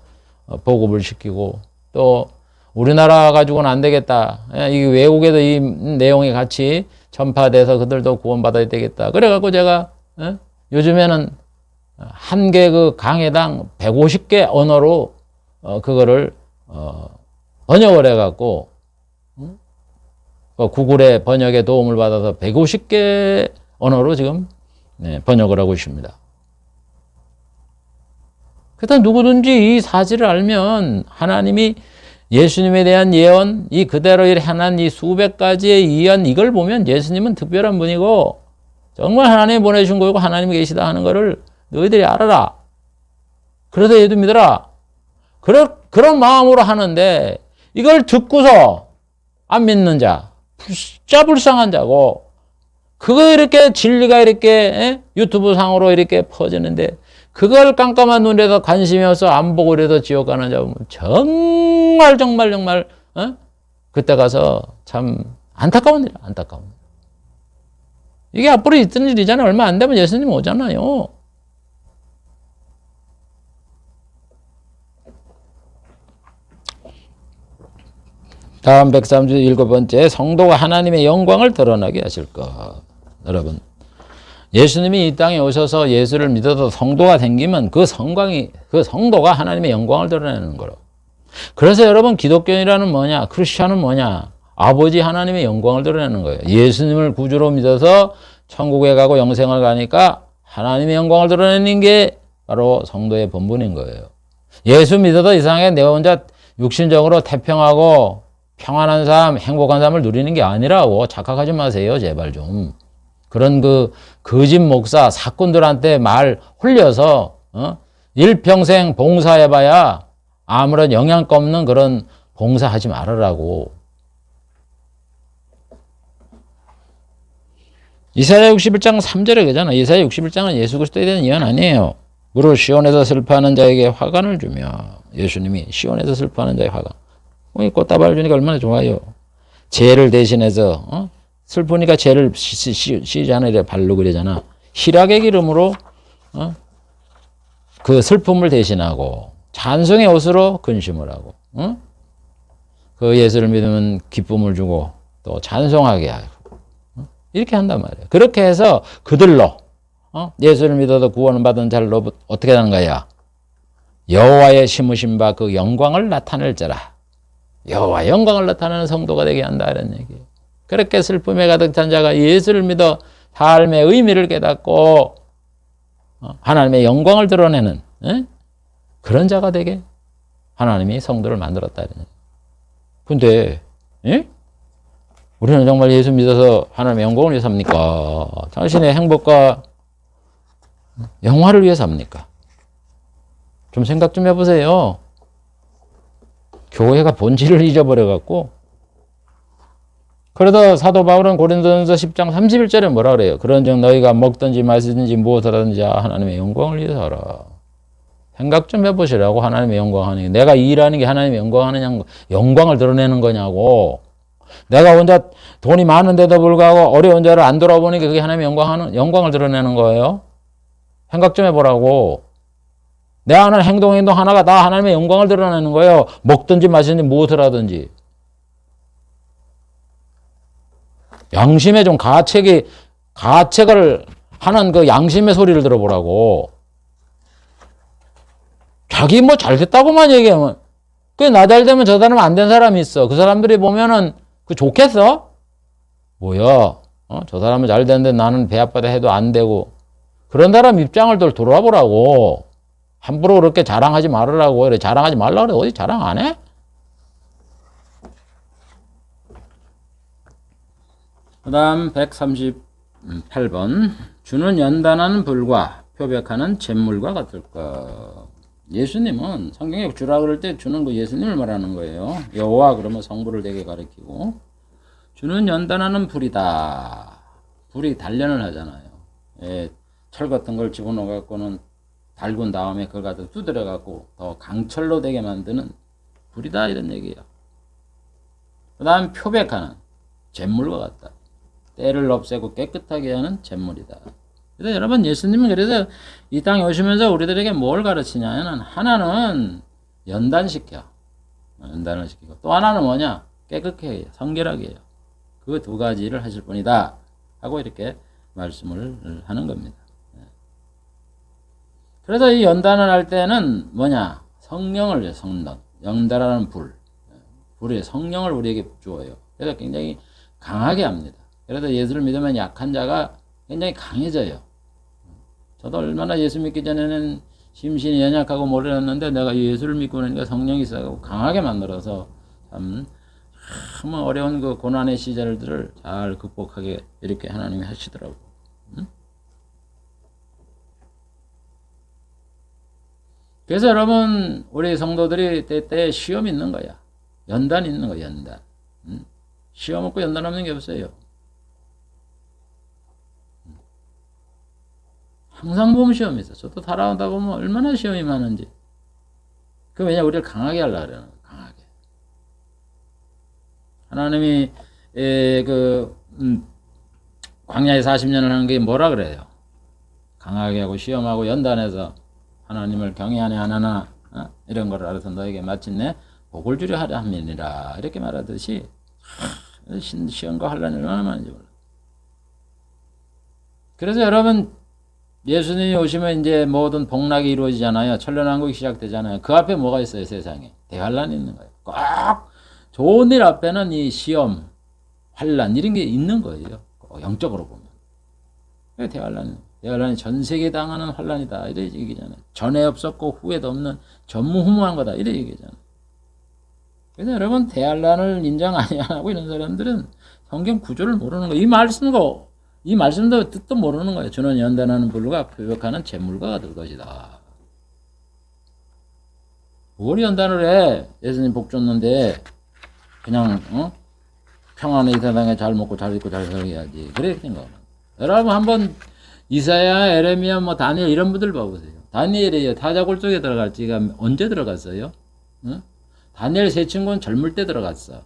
보급을 시키고 또 우리나라 가지고는 안 되겠다. 이 외국에도 이 내용이 같이 전파돼서 그들도 구원받아야 되겠다. 그래갖고 제가 요즘에는 한 개 그 강해당 150개 언어로 그거를 번역을 해갖고 구글의 번역에 도움을 받아서 150개 언어로 지금 번역을 하고 있습니다. 그래서 누구든지 이 사실을 알면 하나님이 예수님에 대한 예언, 이 그대로 해난 이 수백 가지의 예언 이걸 보면 예수님은 특별한 분이고 정말 하나님이 보내준 거고 하나님이 계시다 하는 거를 너희들이 알아라. 그래서 얘도 믿어라. 그런 마음으로 하는데 이걸 듣고서 안 믿는 자, 진짜 불쌍한 자고 그거 이렇게 진리가 이렇게 유튜브 상으로 이렇게 퍼지는데 그걸 깜깜한 눈에서 관심이 없어 안 보고 그래도 지옥 가는 자 보면 정말 그때 가서 참 안타까운 일이야. 안타까운 일. 이게 앞으로 있던 일이잖아요. 얼마 안 되면 예수님 오잖아요. 다음 137번째 성도가 하나님의 영광을 드러나게 하실 것. 여러분 예수님이 이 땅에 오셔서 예수를 믿어서 성도가 생기면 그 성도가 하나님의 영광을 드러내는 거로. 그래서 여러분 기독교인이라는 뭐냐? 크리스천은 뭐냐? 아버지 하나님의 영광을 드러내는 거예요. 예수님을 구주로 믿어서 천국에 가고 영생을 가니까 하나님의 영광을 드러내는 게 바로 성도의 본분인 거예요. 예수 믿어도 이상하게 내 혼자 육신적으로 태평하고 평안한 삶, 행복한 삶을 누리는 게 아니라고 착각하지 마세요. 제발 좀. 그런 거짓 목사, 사꾼들한테 말 홀려서 일평생 봉사해봐야 아무런 영향가 없는 그런 봉사하지 말으라고. 이사야 61장 3절에 그잖아. 이사야 61장은 예수 그리스도에 대한 예언 아니에요. 무릇 시온에서 슬퍼하는 자에게 화관을 주며, 예수님이 시온에서 슬퍼하는 자의 화관. 꽃다발을 주니까 얼마나 좋아요. 죄를 대신해서 슬프니까 죄를 씻잖아. 이래 발로 그러잖아. 희락의 기름으로 그 슬픔을 대신하고 찬송의 옷으로 근심을 하고 그 예수를 믿으면 기쁨을 주고 또 찬송하게 하고 이렇게 한단 말이에요. 그렇게 해서 그들로 예수를 믿어도 구원을 받은 자로 어떻게 하는 거야? 여호와의 심으신 바 그 영광을 나타낼 자라. 여호와 영광을 나타내는 성도가 되게 한다 이런 얘기예요. 그렇게 슬픔에 가득 찬 자가 예수를 믿어 삶의 의미를 깨닫고 하나님의 영광을 드러내는 그런 자가 되게 하나님이 성도를 만들었다 이런 얘기예요. 근데 우리는 정말 예수 믿어서 하나님의 영광을 위해서 삽니까? 당신의 행복과 영화를 위해서 삽니까? 좀 생각 좀 해보세요. 교회가 본질을 잊어버려갖고. 그러다 사도 바울은 고린도전서 10장 31절에 뭐라 그래요? 그런즉 너희가 먹든지 마시든지 무엇을 하든지 하나님의 영광을 위해서 하라. 생각 좀 해보시라고. 하나님의 영광하는 게. 내가 일하는 게 하나님의 영광하느냐, 영광을 드러내는 거냐고. 내가 혼자 돈이 많은데도 불구하고 어려운 자를 안 돌아보니까 그게 하나님의 영광을 드러내는 거예요. 생각 좀 해보라고. 내 하는 행동 하나가 다 하나님의 영광을 드러내는 거예요. 먹든지 마시든지 무엇을 하든지. 양심에 좀 가책을 하는 그 양심의 소리를 들어보라고. 자기 뭐 잘됐다고만 얘기하면, 나 잘 되면 저 사람 안 된 사람이 있어. 그 사람들이 보면은 그 좋겠어? 뭐야? 저 사람은 잘 되는데 나는 배 아파다 해도 안 되고. 그런 사람 입장을 돌아보라고. 함부로 그렇게 자랑하지 말으라고. 그래, 자랑하지 말라 그래. 어디 자랑 안 해? 그 다음 138번. 주는 연단하는 불과 표백하는 잿물과 같을까. 예수님은 성경에 주라 그럴 때 주는 거 예수님을 말하는 거예요. 여호와 그러면 성부를 되게 가리키고, 주는 연단하는 불이다. 불이 단련을 하잖아요. 철 같은 걸 집어넣어 갖고는 달군 다음에 그걸 갖다 두드려 갖고 더 강철로 되게 만드는 불이다 이런 얘기예요. 그 다음 표백하는 잿물과 같다. 때를 없애고 깨끗하게 하는 잿물이다. 그래서 여러분, 예수님은 그래서 이 땅에 오시면서 우리들에게 뭘 가르치냐면, 하나는 연단을 시키고, 또 하나는 뭐냐? 깨끗하게 해요. 성결하게 해요. 그 두 가지를 하실 분이다 하고 이렇게 말씀을 하는 겁니다. 그래서 이 연단을 할 때는 뭐냐? 성령을 연단하는 불의 성령을 우리에게 주어요. 그래서 굉장히 강하게 합니다. 그래서 예수를 믿으면 약한 자가 굉장히 강해져요. 저도 얼마나 예수 믿기 전에는 심신이 연약하고 모르였는데, 내가 예수를 믿고 나니까 성령이 있어서 강하게 만들어서 참 어려운 그 고난의 시절들을 잘 극복하게 이렇게 하나님이 하시더라고요. 그래서 여러분, 우리 성도들이 때때에 시험이 있는 거야. 연단이 있는 거야, 연단. 시험 없고 연단 없는 게 없어요. 항상 보면 시험이 있어. 저도 살아오다 보면 얼마나 시험이 많은지. 그 왜냐, 우리를 강하게 하려고 그러는 거야, 강하게. 하나님이 광야에 40년을 하는 게 뭐라 그래요? 강하게 하고 시험하고 연단해서 하나님을 경외하네 하나나 이런 걸 알아서 너에게 마침내 복을 주려 하려 함이니라 이렇게 말하듯이 시험과 환난이 얼마나 많은지 몰라. 그래서 여러분, 예수님이 오시면 이제 모든 복락이 이루어지잖아요. 천년왕국이 시작되잖아요. 그 앞에 뭐가 있어요? 세상에 대환란이 있는 거예요. 꼭 좋은 일 앞에는 이 시험, 환난 이런 게 있는 거예요. 영적으로 보면. 대환란이 전 세계에 당하는 환란이다 이래 얘기잖아요. 전에 없었고 후에도 없는 전무후무한 거다 이래 얘기잖아요. 그래서 여러분, 대환란을 인정 안 하고 이런 사람들은 성경 구조를 모르는 거예요. 이 말씀도 뜻도 모르는 거예요. 주는 연단하는 불과 표백하는 잿물과 같을 것이다. 뭘 연단을 해? 예수님 복 줬는데 그냥 평안에 이 세상에 잘 먹고 잘 입고 잘 살아야지. 그래 된 거는. 여러분 한번 이사야, 에레미야, 뭐 다니엘 이런 분들 봐보세요. 다니엘이 타자골 속에 들어갈 지가 언제 들어갔어요? 응? 다니엘 세 친구는 젊을 때 들어갔어.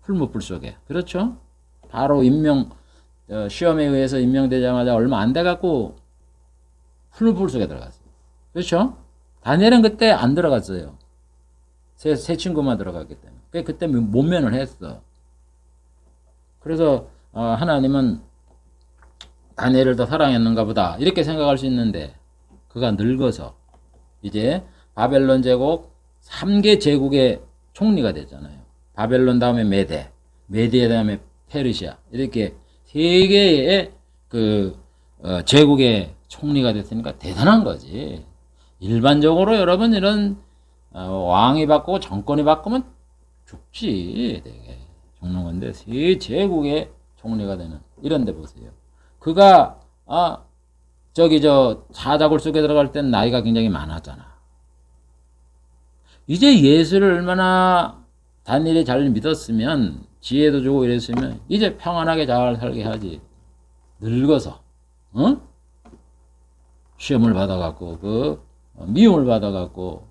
풀무불 속에. 그렇죠? 바로 시험에 의해서 임명되자마자 얼마 안 돼갖고 풀무불 속에 들어갔어요. 그렇죠? 다니엘은 그때 안 들어갔어요. 세 친구만 들어갔기 때문에. 그때 못면을 했어. 그래서 하나님은 다니엘을 더 사랑했는가 보다 이렇게 생각할 수 있는데 그가 늙어서 이제 바벨론 제국 3개 제국의 총리가 됐잖아요. 바벨론 다음에 메데 다음에 페르시아 이렇게 3개의 제국의 총리가 됐으니까 대단한 거지. 일반적으로 여러분 이런 왕이 바꾸고 정권이 바꾸면 죽지. 되게 죽는 건데 세 제국의 총리가 되는 이런 데 보세요. 그가 사자굴 속에 들어갈 땐 나이가 굉장히 많았잖아. 이제 예수를 얼마나 다니엘이 잘 믿었으면 지혜도 주고 이랬으면 이제 평안하게 잘 살게 하지. 늙어서 시험을 받아갖고 미움을 받아갖고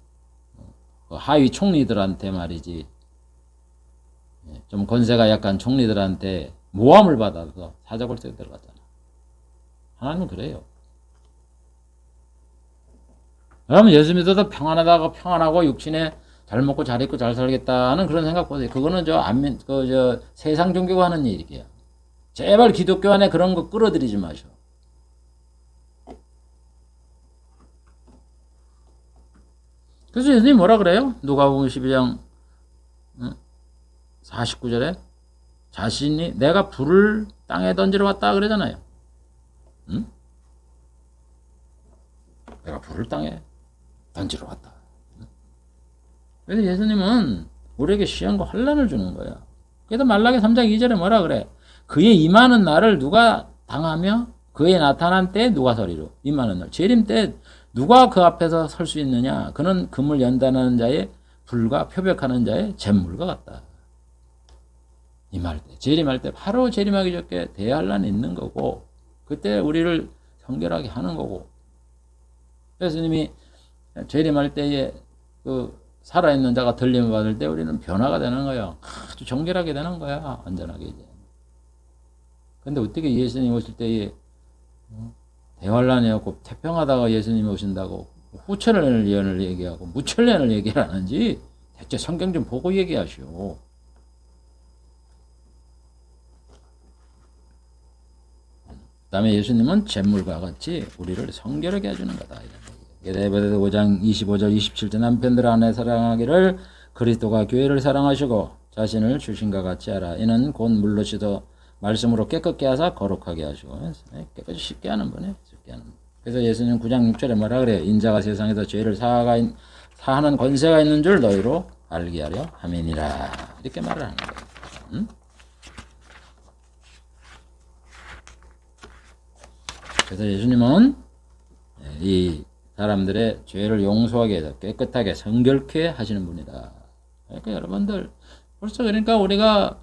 하위 총리들한테 말이지 좀 권세가 약한 총리들한테 모함을 받아서 사자굴 속에 들어갔잖아. 하나님은 그래요. 여러분 예수 믿어도 평안하고 육신에 잘 먹고 잘 입고 잘 살겠다는 그런 생각 보세요. 그거는 세상 종교가 하는 일이에요. 제발 기독교 안에 그런 거 끌어들이지 마셔. 그래서 예수님이 뭐라 그래요? 누가복음 12장 49절에 자신이 내가 불을 땅에 던지러 왔다 그러잖아요. 응? 내가 불을 땅에 던지러 왔다. 그래서 예수님은 우리에게 시험과 환난을 주는 거야. 그래서 말라기 3장 2절에 뭐라 그래? 그의 임하는 날을 누가 당하며 그의 나타난 때에 누가 서리로. 임하는 날. 재림 때 누가 그 앞에서 설 수 있느냐? 그는 금을 연단하는 자의 불과 표백하는 자의 잿물과 같다. 임할 때, 재림할 때 바로 재림하기 좋게 대환란이 있는 거고 그때 우리를 성결하게 하는 거고 예수님이 재림할 때에 살아있는 자가 들림을 받을 때 우리는 변화가 되는 거야. 아주 정결하게 되는 거야. 완전하게 이제. 근데 어떻게 예수님 오실 때에 대환란이었고 태평하다가 예수님이 오신다고 후천년을 얘기하고 무천년을 얘기를 안 하는지 대체 성경 좀 보고 얘기하시오. 그 다음에 예수님은 잿물과 같이 우리를 성결하게 해주는 거다. 에베소서 5장 25절 27절 남편들 아내 사랑하기를 그리스도가 교회를 사랑하시고 자신을 주신과 같이 하라. 이는 곧 물로 씻어 말씀으로 깨끗게 하사 거룩하게 하시고 깨끗이 쉽게 하는 분이에요. 쉽게 하는 분. 그래서 예수님 9장 6절에 뭐라 그래요? 인자가 세상에서 죄를 사하는 권세가 있는 줄 너희로 알게 하려 함이니라. 이렇게 말을 하는 거예요. 응? 그래서 예수님은 이 사람들의 죄를 용서하게 해서 깨끗하게 성결케 하시는 분이다. 그러니까 여러분들 벌써 그러니까 우리가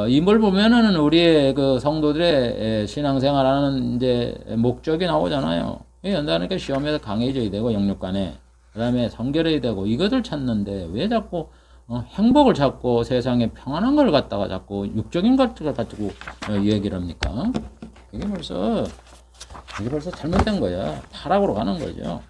이걸 보면은 우리의 그 성도들의 신앙생활하는 이제 목적이 나오잖아요. 연다니까 시험에서 강해져야 되고 영육간에 그다음에 성결해야 되고 이것을 찾는데 왜 자꾸 행복을 찾고 세상에 평안한 걸 갖다가 자꾸 육적인 것을 가지고 얘기를 합니까? 이게 벌써 잘못된 거야. 타락으로 가는 거죠.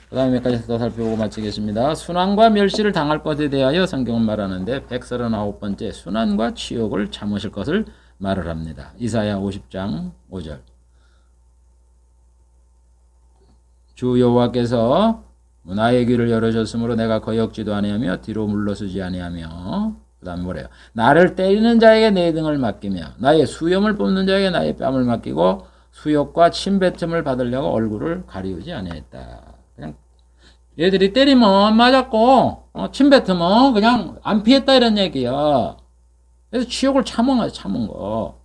그 다음에 몇 가지 더 살펴보고 마치겠습니다. 순환과 멸시를 당할 것에 대하여 성경은 말하는데 139번째 순환과 치욕을 참으실 것을 말을 합니다. 이사야 50장 5절 주 여호와께서 나의 귀를 열어줬으므로 내가 거역지도 아니하며 뒤로 물러서지 아니하며 그 다음에 뭐래요? 나를 때리는 자에게 내 등을 맡기며 나의 수염을 뽑는 자에게 나의 뺨을 맡기고 수욕과 침뱉음을 받으려고 얼굴을 가리우지 아니했다. 그냥 얘들이 때리면 안 맞았고 침뱉으면 그냥 안 피했다 이런 얘기야. 그래서 치욕을 참은 거.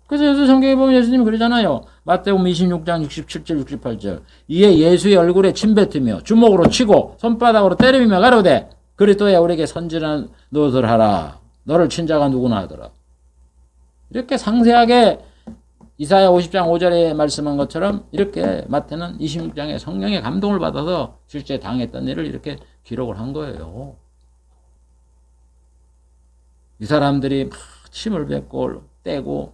그래서 예수 성경에 보면 예수님이 그러잖아요. 마태복음 26장 67절 68절 이에 예수의 얼굴에 침뱉으며 주먹으로 치고 손바닥으로 때리며 가로되 그리스도야 우리에게 선지란 노릇을 하라. 너를 친 자가 누구나 하더라. 이렇게 상세하게 이사야 50장 5절에 말씀한 것처럼 이렇게 마태는 26장에 성령의 감동을 받아서 실제 당했던 일을 이렇게 기록을 한 거예요. 이 사람들이 막 침을 뱉고 떼고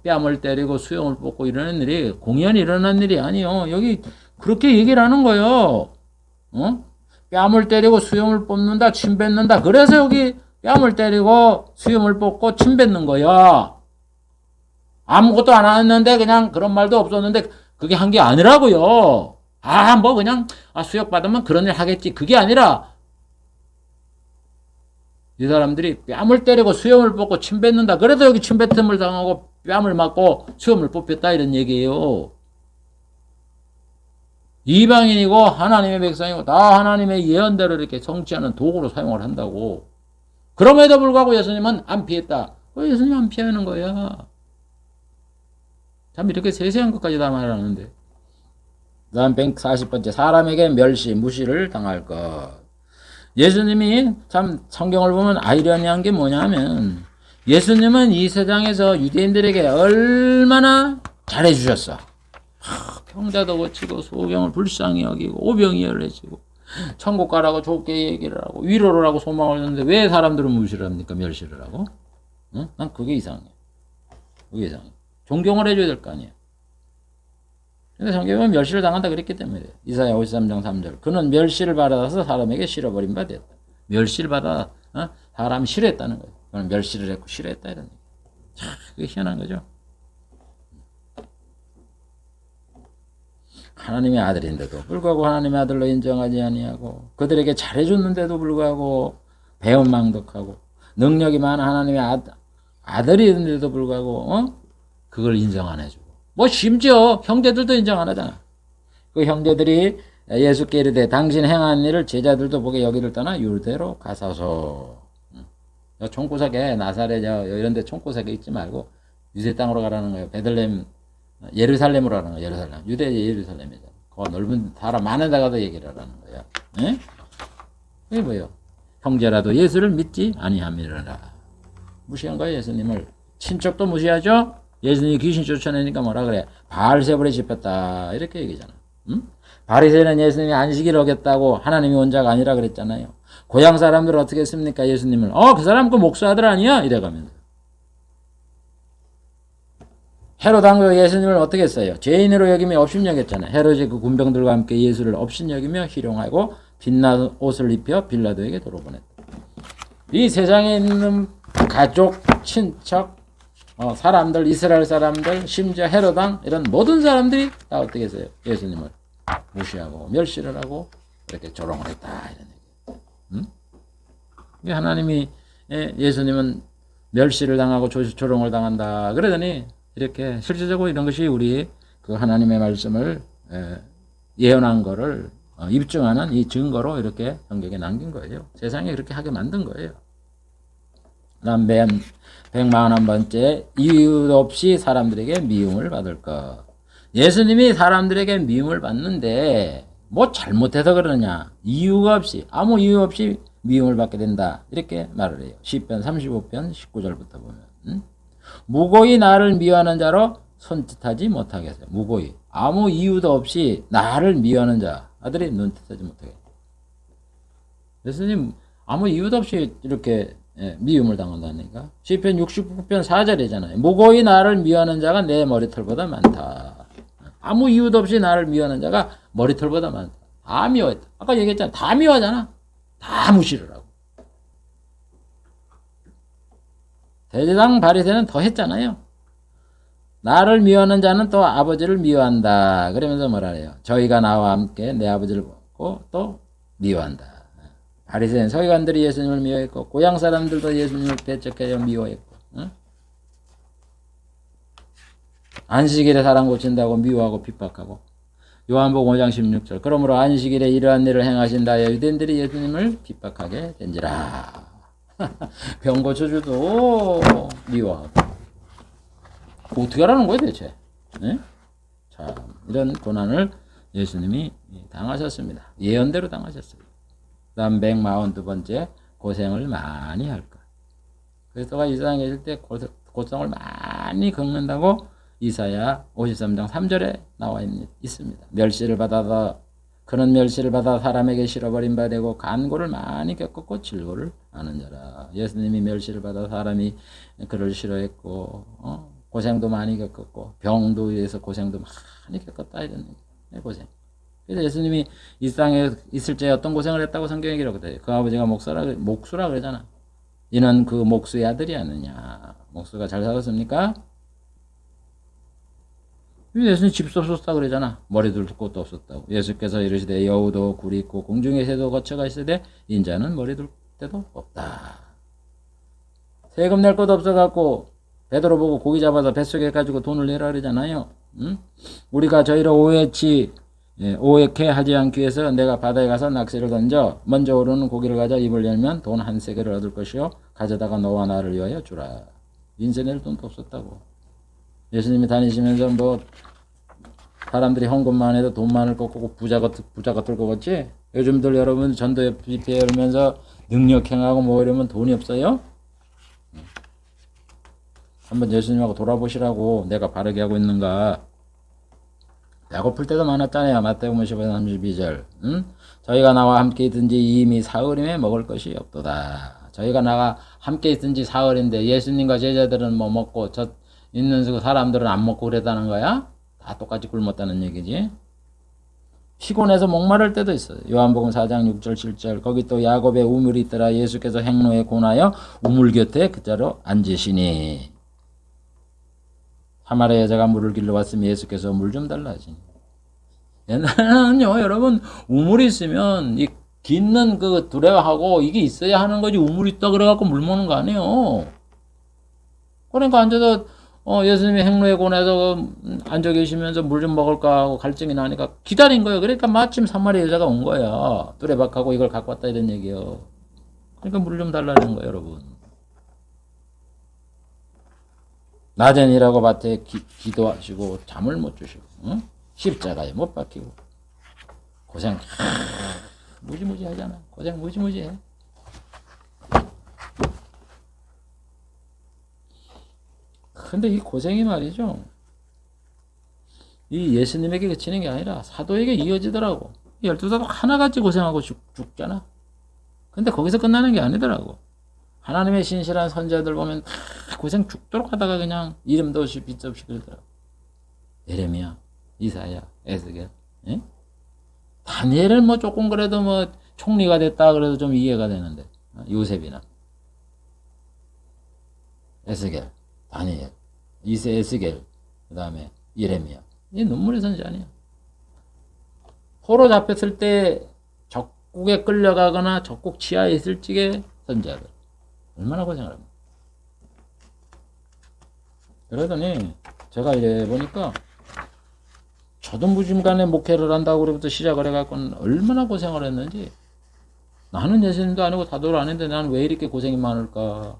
뺨을 때리고 수염을 뽑고 이러는 일이 공연히 일어난 일이 아니요. 여기 그렇게 얘기를 하는 거예요. 뺨을 때리고 수염을 뽑는다, 침 뱉는다. 그래서 여기 뺨을 때리고 수염을 뽑고 침 뱉는 거야. 아무것도 안 했는데 그냥 그런 말도 없었는데 그게 한 게 아니라고요. 뭐 그냥 수역 받으면 그런 일 하겠지. 그게 아니라 이 사람들이 뺨을 때리고 수염을 뽑고 침 뱉는다. 그래서 여기 침 뱉음을 당하고 뺨을 맞고 수염을 뽑혔다 이런 얘기예요. 이방인이고 하나님의 백성이고 다 하나님의 예언대로 이렇게 성취하는 도구로 사용을 한다고. 그럼에도 불구하고 예수님은 안 피했다. 예수님 안 피하는 거야. 참 이렇게 세세한 것까지 다 말하는데. 그 다음 140번째 사람에게 멸시, 무시를 당할 것. 예수님이 참 성경을 보면 아이러니한 게 뭐냐면 예수님은 이 세상에서 유대인들에게 얼마나 잘해주셨어. 병자도 고치고 소경을 불쌍히 여기고 오병이 열려지고 천국 가라고 좋게 얘기를 하고 위로를 하고 소망을 주는데 왜 사람들은 무시를 합니까? 멸시를 하고? 난 그게 이상해. 그게 이상해. 존경을 해줘야 될 거 아니에요. 근데 성경은 멸시를 당한다 그랬기 때문에 이사야 53장 3절 그는 멸시를 받아서 사람에게 실어버린 바 되었다. 멸시를 받아 사람이 싫어했다는 거예요. 그는 멸시를 했고 싫어했다 이런 얘기. 참 그게 희한한 거죠. 하나님의 아들인데도 불구하고 하나님의 아들로 인정하지 아니하고 그들에게 잘해줬는데도 불구하고 배은망덕하고 능력이 많은 하나님의 아들인데도 불구하고 그걸 인정 안 해주고 뭐 심지어 형제들도 인정 안 하잖아. 그 형제들이 예수께 이르되 당신 행한 일을 제자들도 보게 여기를 떠나 유대로 가소서. 총구석에 나사렛 이런 데 총구석에 있지 말고 유대 땅으로 가라는 거예요. 베들레헴 예루살렘으로 가는 거예요. 예루살렘. 유대 예루살렘이잖아. 그 넓은 사람 많은 데 가서 얘기를 하라는 거야. 예? 그게 뭐예요? 형제라도 예수를 믿지 아니함이라. 무시한 거예요. 예수님을. 친척도 무시하죠. 예수님이 귀신 쫓아내니까 뭐라 그래? 바알세불에 집혔다. 이렇게 얘기잖아. 응? 바리새인은 예수님이 안식일을 어겼다고 하나님이 원자가 아니라 그랬잖아요. 고향 사람들은 어떻게 했습니까? 예수님을. 그 사람 그 목수 아들 아니야? 이래가면서. 헤롯 왕도 예수님을 어떻게 했어요? 죄인으로 여기며 업신여겼잖아요. 헤롯이 그 군병들과 함께 예수를 업신여기며 희롱하고 빛난 옷을 입혀 빌라도에게 돌아보냈다. 이 세상에 있는 가족, 친척, 사람들, 이스라엘 사람들, 심지어 헤롯 왕 이런 모든 사람들이 다 어떻게 했어요? 예수님을 무시하고 멸시를 하고 이렇게 조롱을 했다 이런 얘기. 응? 하나님이 예수님은 멸시를 당하고 조롱을 당한다 그러더니 이렇게 실질적으로 이런 것이 우리 그 하나님의 말씀을 예언한 거를 입증하는 이 증거로 이렇게 성경에 남긴 거예요. 세상에 그렇게 하게 만든 거예요. 그다음 141번째 이유 없이 사람들에게 미움을 받을 것. 예수님이 사람들에게 미움을 받는데 뭐 잘못해서 그러냐. 이유가 없이 아무 이유 없이 미움을 받게 된다. 이렇게 말을 해요. 시편 35편 19절부터 보면 무고히 나를 미워하는 자로 손짓하지 못하게 하세요. 무고히 아무 이유도 없이 나를 미워하는 자들이 눈짓하지 못하게. 예수님 아무 이유도 없이 이렇게 미움을 당한다니까. 시편 69편 4절이잖아요. 무고히 나를 미워하는 자가 내 머리털보다 많다. 아무 이유도 없이 나를 미워하는 자가 머리털보다 많다. 다 미워했다. 아까 얘기했잖아. 다 미워하잖아. 다 무시를 하고. 대제사장 바리새인은 더 했잖아요. 나를 미워하는 자는 또 아버지를 미워한다. 그러면서 뭐라 해요? 저희가 나와 함께 내 아버지를 보고 또 미워한다. 바리새인 서기관들이 예수님을 미워했고 고향 사람들도 예수님을 배척하여 미워했고 안식일에 사람 고친다고 미워하고 핍박하고 요한복음 5장 16절 그러므로 안식일에 이러한 일을 행하신다 하여 유대인들이 예수님을 핍박하게 된지라. 병 고쳐주도 미워하고 어떻게 하라는 거예요 대체? 네? 자, 이런 고난을 예수님이 당하셨습니다. 예언대로 당하셨습니다. 그 다음 142번째 고생을 많이 할 것. 그리스도가 이 세상에 있을 때 고통을 많이 겪는다고 이사야 53장 3절에 나와 있습니다. 멸시를 받아다 그는 멸시를 받아 사람에게 실어버린 바 되고 간고를 많이 겪었고 질고를 아는 자라. 예수님이 멸시를 받아 사람이 그를 싫어했고 고생도 많이 겪었고 병도 위해서 고생도 많이 겪었다 이런 얘기. 고생. 그래서 예수님이 이 땅에 있을 때 어떤 고생을 했다고 성경에 기록돼. 그 아버지가 목수라 그러잖아. 이는 그 목수의 아들이 아니냐. 목수가 잘 살았습니까? 예수님 집도 없었다 그러잖아. 머리둘 곳도 없었다고. 예수께서 이르시되 여우도 굴이 있고 공중의 새도 거처가 있으되 인자는 머리둘 데도 없다. 세금 낼 것도 없어갖고 베드로 보고 고기 잡아서 뱃속에 가지고 돈을 내라 그러잖아요. 응? 우리가 저희를 오해케 하지 않기 위해서 내가 바다에 가서 낚시를 던져 먼저 오르는 고기를 가져 입을 열면 돈 한 세겔을 얻을 것이요 가져다가 너와 나를 위하여 주라. 인세 낼 돈도 없었다고. 예수님이 다니시면서 뭐 사람들이 헌금만 해도 돈만을 꺾고 부자 같을 것 같지? 요즘들 여러분 전도에 뷔페 열면서 능력행하고 뭐 이러면 돈이 없어요? 한번 예수님하고 돌아보시라고. 내가 바르게 하고 있는가. 배고플 때도 많았잖아요. 마태복음 15장 32절. 응? 저희가 나와 함께 있든지 이미 사흘임에 먹을 것이 없도다. 저희가 나와 함께 있든지 사흘인데 예수님과 제자들은 뭐 먹고 저 있는 사람들은 안 먹고 그랬다는 거야? 다 똑같이 굶었다는 얘기지. 피곤해서 목마를 때도 있어요. 요한복음 4장 6절 7절. 거기 또 야곱의 우물이 있더라. 예수께서 행로에 고나여 우물 곁에 그자로 앉으시니. 사마리아 여자가 물을 길러 왔으면 예수께서 물 좀 달라 하시니. 옛날에는요, 여러분, 우물이 있으면 이 깃는 그 두레하고 이게 있어야 하는 거지. 우물이 있다 그래갖고 물 먹는 거 아니에요. 그러니까 앉아서 예수님이 행로에 고나서 앉아 계시면서 물 좀 먹을까 하고 갈증이 나니까 기다린 거예요. 그러니까 마침 사마리아 여자가 온 거야. 두레박하고 이걸 갖고 왔다 이런 얘기예요. 그러니까 물 좀 달라는 거예요, 여러분. 낮엔 일하고 밭에 기도하시고 잠을 못 주시고 십자가에 못 박히고 고생 무지무지 하잖아. 고생 무지무지 해. 근데 이 고생이 말이죠. 이 예수님에게 그치는 게 아니라 사도에게 이어지더라고. 12사도 하나같이 고생하고 죽잖아. 근데 거기서 끝나는 게 아니더라고. 하나님의 신실한 선자들 보면 다 고생 죽도록 하다가 그냥 이름도 없이 빛도 없이 그러더라고. 예레미야, 이사야, 에스겔. 예? 다니엘은 뭐 조금 그래도 뭐 총리가 됐다 그래도 좀 이해가 되는데. 요셉이나 에스겔, 다니엘, 에스겔, 그 다음에 예레미야. 이 눈물의 선지 아니야. 포로 잡혔을 때 적국에 끌려가거나 적국 치하에 있을 적의 선자들. 얼마나 고생을 합니까? 그러더니 제가 이래 보니까 저도 무짐간에 목회를 한다고 그래부터 시작을 해갖고는 얼마나 고생을 했는지. 나는 예수님도 아니고 사도를 아닌데 나는 왜 이렇게 고생이 많을까?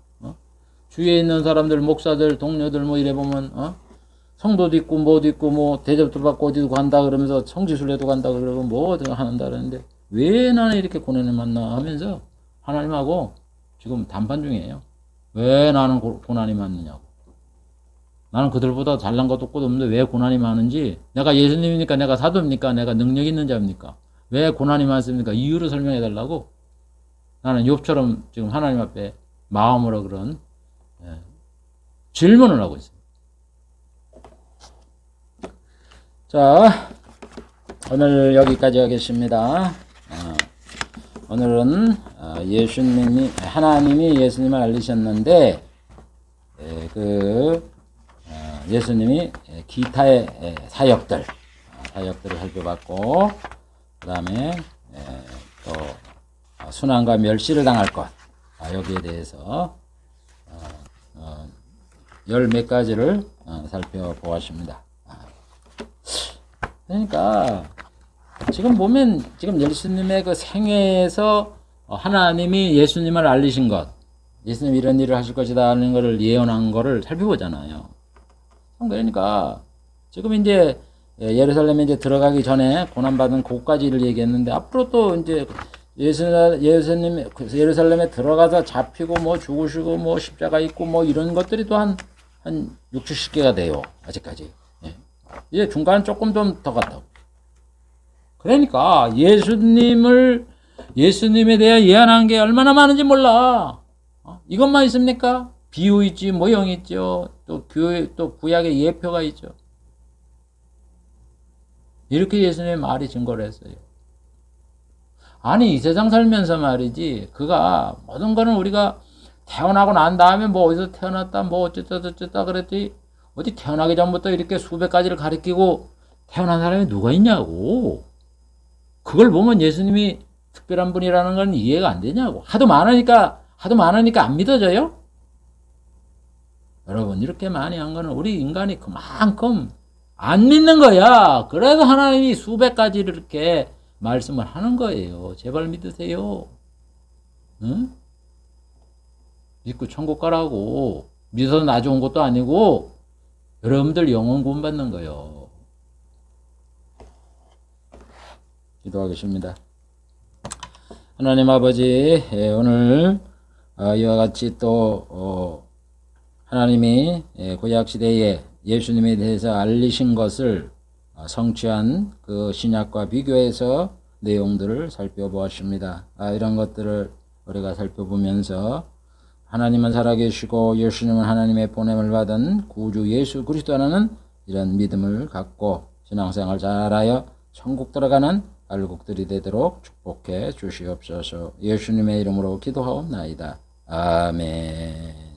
주위에 있는 사람들, 목사들, 동료들 뭐 이래 보면 성도도 있고 뭐도 있고 뭐 대접도 받고 어디도 간다 그러면서 성지순례도 간다 그러고 뭐 하는다 그러는데 왜 나는 이렇게 고난을 만나 하면서 하나님하고 지금談판 중이에요. 왜 나는 고난이 많느냐고. 나는 그들보다 잘난 것도 없는데 왜 고난이 많은지. 내가 예수님이니까, 내가 사도입니까? 내가 능력 있는 자입니까? 왜 고난이 많습니까? 이유를 설명해 달라고. 나는 욥처럼 지금 하나님 앞에 마음으로 그런 질문을 하고 있습니다. 자, 오늘 여기까지 하겠습니다. 오늘은 하나님이 예수님을 알리셨는데 예수님이 기타의 사역들을 살펴봤고, 그 다음에 또 순환과 멸시를 당할 것, 여기에 대해서 열 몇 가지를 살펴보았습니다. 그러니까 지금 보면 지금 예수님의 그 생애에서 하나님이 예수님을 알리신 것, 예수님 이런 일을 하실 것이다 하는 것을 예언한 것을 살펴보잖아요. 그러니까 지금 이제 예루살렘에 이제 들어가기 전에 고난받은 그까지를 얘기했는데 앞으로 또 이제 예루살렘에 들어가서 잡히고 뭐 죽으시고 뭐 십자가 있고 뭐 이런 것들이 또한 한 6, 70개가 돼요. 아직까지. 예. 이제 중간 조금 좀 더 갔다고. 그러니까 예수님에 대해 예언한 게 얼마나 많은지 몰라. 이것만 있습니까? 비유 있지, 모형 있죠. 또 교회, 또 구약의 예표가 있죠. 이렇게 예수님의 말이 증거를 했어요. 아니, 이 세상 살면서 말이지, 그가 모든 거는 우리가 태어나고 난 다음에 뭐 어디서 태어났다, 뭐 어쨌다 그랬지. 어디 태어나기 전부터 이렇게 수백 가지를 가리키고 태어난 사람이 누가 있냐고. 그걸 보면 예수님이 특별한 분이라는 건 이해가 안 되냐고. 하도 많으니까 안 믿어져요? 여러분, 이렇게 많이 한 거는 우리 인간이 그만큼 안 믿는 거야. 그래서 하나님이 수백 가지를 이렇게 말씀을 하는 거예요. 제발 믿으세요. 응? 믿고 천국 가라고. 믿어서 나 좋은 것도 아니고 여러분들 영혼 구원받는 거예요. 기도하겠습니다. 하나님 아버지, 오늘 이와 같이 또 하나님이 구약시대에 예수님에 대해서 알리신 것을 성취한 그 신약과 비교해서 내용들을 살펴보았습니다. 이런 것들을 우리가 살펴보면서 하나님은 살아계시고 예수님은 하나님의 보냄을 받은 구주 예수 그리스도라는 이런 믿음을 갖고 신앙생활 잘하여 천국 들어가는 알곡들이 되도록 축복해 주시옵소서. 예수님의 이름으로 기도하옵나이다. 아멘.